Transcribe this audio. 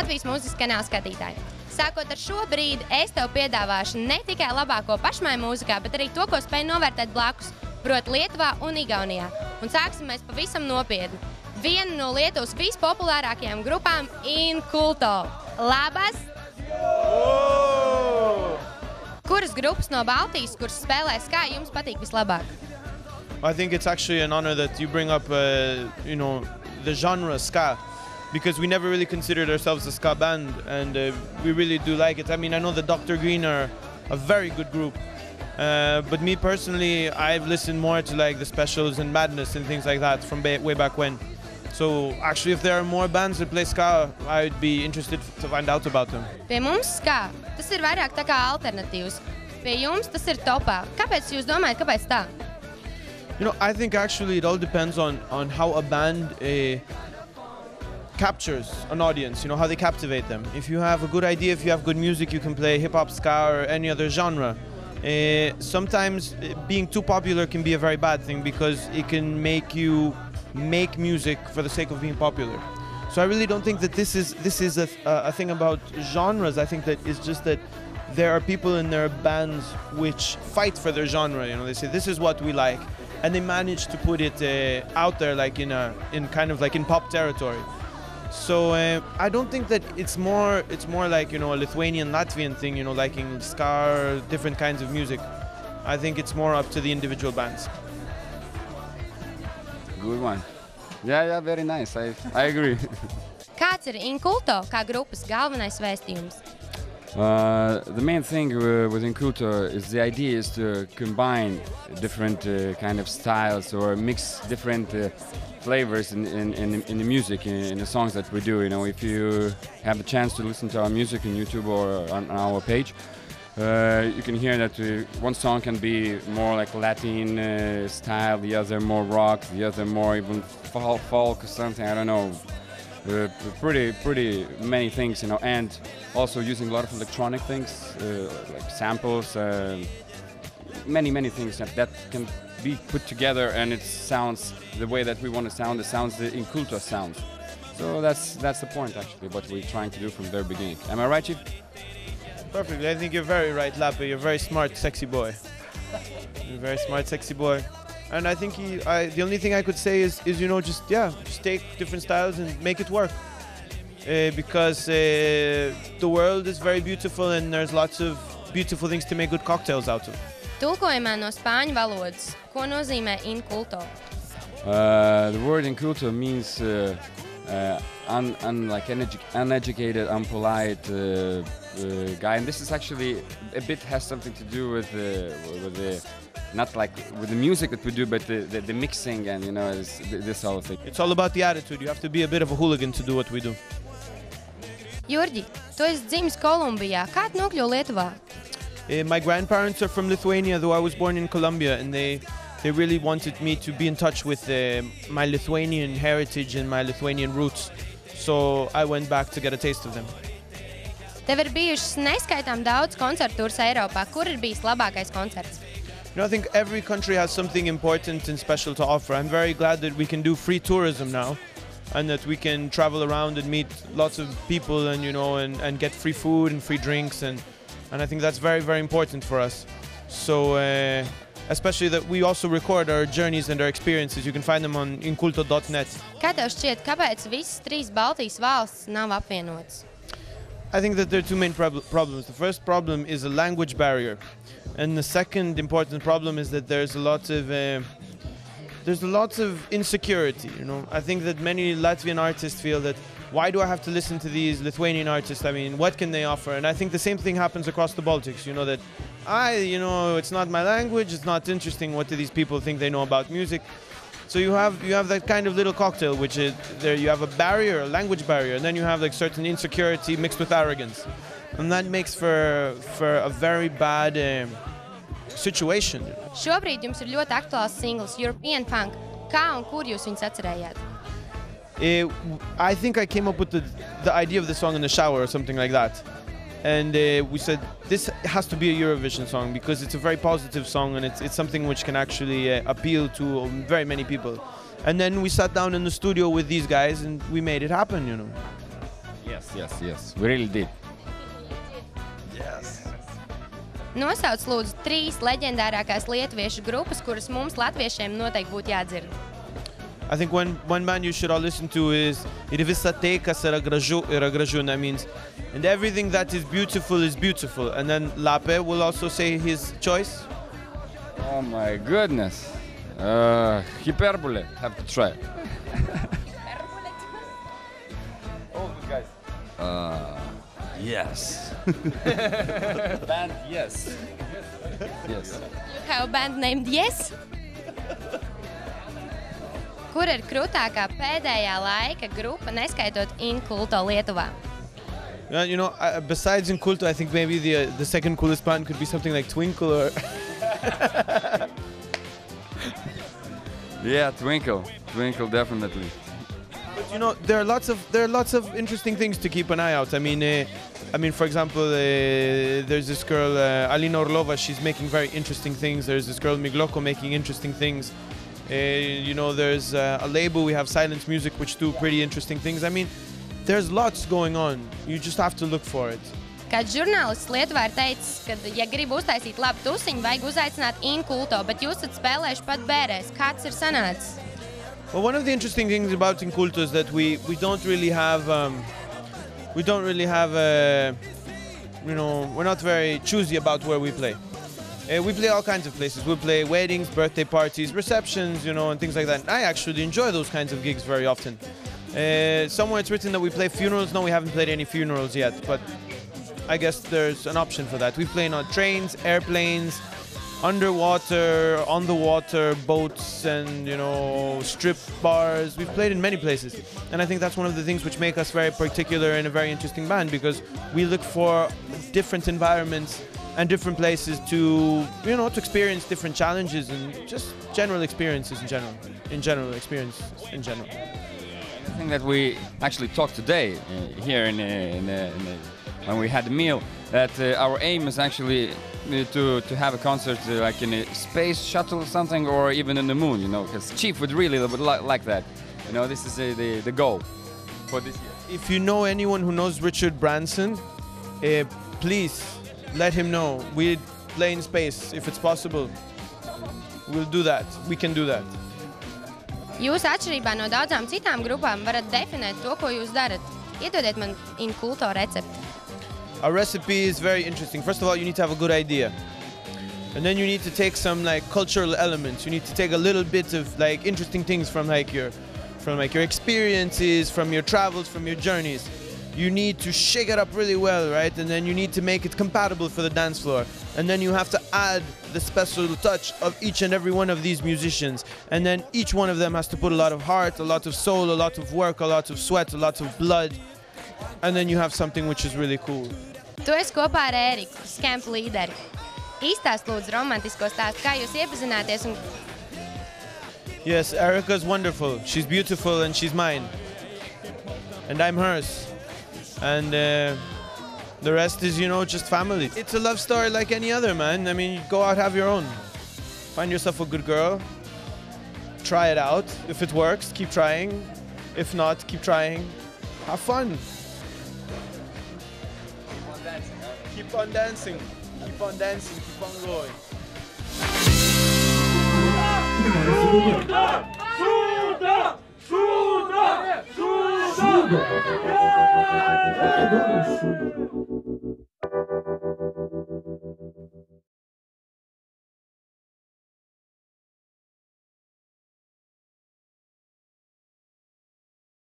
Latvijas mūzikas kanāla skatītāji! Sākot ar šo brīdi, es tev piedāvāšu ne tikai labāko pašmāju mūzikā, bet arī to, ko spēj novērtēt blakus, proti Lietuvā un Igaunijā. Un sāksim mēs pavisam nopietni. Viena no Lietuvas vispopulārākajām grupām InCulto. Labas! Kuras grupas no Baltijas, kuras spēlē ska, jums patīk vislabāk? I think it's actually an honor that you bring up, the genre ska, because we never really considered ourselves a ska band, and we really do like it. I mean, I know that Dr. Green are a very good group, but me personally, I've listened more to like the Specials and Madness and things like that from way back when. So actually, if there are more bands that play ska, I'd be interested to find out about them. Pie mums ska, tas ir vairāk tā kā alternatīvs. Pie jums tas ir topā. Kāpēc jūs domājat, kāpēc tā? I think actually it all depends on how a band captures an audience, how they captivate them. If you have a good idea, if you have good music, you can play hip-hop, ska, or any other genre. Sometimes being too popular can be a very bad thing because it can make you make music for the sake of being popular. So I really don't think that this is a thing about genres. I think that it's just that there are people in their bands which fight for their genre. They say this is what we like, and they manage to put it out there like in kind of like in pop territory. So I don't think that it's more like a Lithuanian Latvian thing, liking ska or different kinds of music. I think it's more up to the individual bands. Good one. Yeah, very nice. I agree. Kāds ir InCulto kā grupas galvenais vēstījums? The main thing with InCulto is the idea is to combine different kind of styles or mix different flavors in the music, in the songs that we do. If you have the chance to listen to our music on YouTube or on our page, you can hear that one song can be more like Latin style, the other more rock, the other more even folk or something, I don't know. Pretty many things, and also using a lot of electronic things, like samples, many things that can be put together, and it sounds the way that we want to sound. It sounds the InCulto sound. So that's the point, actually, what we're trying to do from the very beginning. Am I right, Chief? Perfectly. I think you're very right, Lappe. You're a very smart, sexy boy. You're a very smart, sexy boy. And I think the only thing I could say is just take different styles and make it work. Because the world is very beautiful and there's lots of beautiful things to make good cocktails out of. Tulkojumā no spāņu valodas, ko nozīmē InCulto? The word InCulto means uneducated, unpolite guy, and this is actually a bit has something to do with the not like with the music that we do, but the mixing and this whole thing. It's all about the attitude. You have to be a bit of a hooligan to do what we do. Jurģi, tu esi dzimis Kolumbijā. Kā tu nokļuvi Lietuvā? My grandparents are from Lithuania, though I was born in Colombia, and they really wanted me to be in touch with my Lithuanian heritage and my Lithuanian roots. So I went back to get a taste of them. Tev ir bijušas neskaitām daudz koncertūras Eiropā. Kur ir bijis labākais koncerts? I think every country has something important and special to offer. I'm very glad that we can do free tourism now, and that we can travel around and meet lots of people and and get free food and free drinks, and I think that's very, very important for us. So especially that we also record our journeys and our experiences. You can find them on InCulto.net. Kā tev šķiet, kāpēc visas trīs Baltijas valstis nav apvienotas? I think that there are two main problems. The first problem is a language barrier, and the second important problem is that there's a lot of insecurity. I think that many Latvian artists feel that why do I have to listen to these Lithuanian artists? I mean, what can they offer? And I think the same thing happens across the Baltics. That it's not my language. It's not interesting. What do these people think they know about music? So you have that kind of little cocktail, which is there. You have a barrier, a language barrier, and then you have like certain insecurity mixed with arrogance, and that makes for a very bad situation. Šobrīd jums ir ļoti aktuāls singls European Funk. Kā un kur jūs viņus atcerējāt? I think I came up with the idea of the song in the shower or something like that. And we said this has to be a Eurovision song because it's a very positive song and it's something which can actually appeal to very many people. And then we sat down in the studio with these guys and we made it happen, Yes. We really did. Yes. Nosauc lūdzu 3 leģendārākās lietuviešu grupas, kuras mums latviešiem noteikti būtu jādzird. I think one band you should all listen to is Ir visa tai, kas yra gražu. That means, and everything that is beautiful is beautiful. And then Lape will also say his choice. Oh my goodness. Hyperbole. Have to try. Oh, guys. Yes. Band Yes. Yes. You have a band named Yes? Kur ir krūtākā pēdējā laika grupa, neskaitot InCulto Lietuvā? Yeah, you know, besides InCulto, I think maybe the second coolest band could be something like Twinkle or... Yeah, Twinkle, definitely. But you know, there are lots of interesting things to keep an eye out. I mean, for example, there's this girl Alina Orlova. She's making very interesting things. There's this girl Migloko making interesting things. You know, there's a label. We have Silence Music, which do pretty interesting things. I mean, there's lots going on. You just have to look for it. Kāds žurnālists Lietuvā ir teicis, ka, ja grib uztaisīt labu tusiņu, vajag uzaicināt InCulto, bet jūs esat spēlējuši pat bērēs. Kāds ir sanācis? Well, one of the interesting things about InCulto is that we don't really have you know, we're not very choosy about where we play. We play all kinds of places. We play weddings, birthday parties, receptions, you know, and things like that. I actually enjoy those kinds of gigs very often. Somewhere it's written that we play funerals. No, we haven't played any funerals yet, but I guess there's an option for that. We play on trains, airplanes, underwater, on the water, boats, and, you know, strip bars. We've played in many places. And I think that's one of the things which make us very particular and a very interesting band, because we look for different environments and different places to, you know, to experience different challenges and just general experiences in general. I think that we actually talked today here when we had the meal, that our aim is actually to have a concert like in a space shuttle or something, or even in the moon, you know, because Chief would really like that. You know, this is the goal for this year. If you know anyone who knows Richard Branson, please let him know. We play in space if it's possible. We'll do that. We can do that. Jūs atšķirībā no daudzām citām grupām varat definēt to, ko jūs darat. Iedodiet man InCulto recepti. Our recipe is very interesting. First of all, you need to have a good idea. And then you need to take some like cultural elements. You need to take a little bit of like interesting things from your experiences, from your travels, from your journeys. You need to shake it up really well, right? And then you need to make it compatible for the dance floor. And then you have to add the special touch of each and every one of these musicians. And then each one of them has to put a lot of heart, a lot of soul, a lot of work, a lot of sweat, a lot of blood. And then you have something which is really cool. Tu esi kopā ar Ēriku, Scamp līderi. Izstāst lūdzu romantisko stāstu, kā jūs iepazināties un... Yes, Erica's wonderful. She's beautiful and she's mine. And I'm hers. And the rest is, you know, just family. It's a love story like any other, man. I mean, go out, have your own. Find yourself a good girl. Try it out. If it works, keep trying. If not, keep trying. Have fun. Keep on dancing. Keep on dancing. Keep on going. Шуда!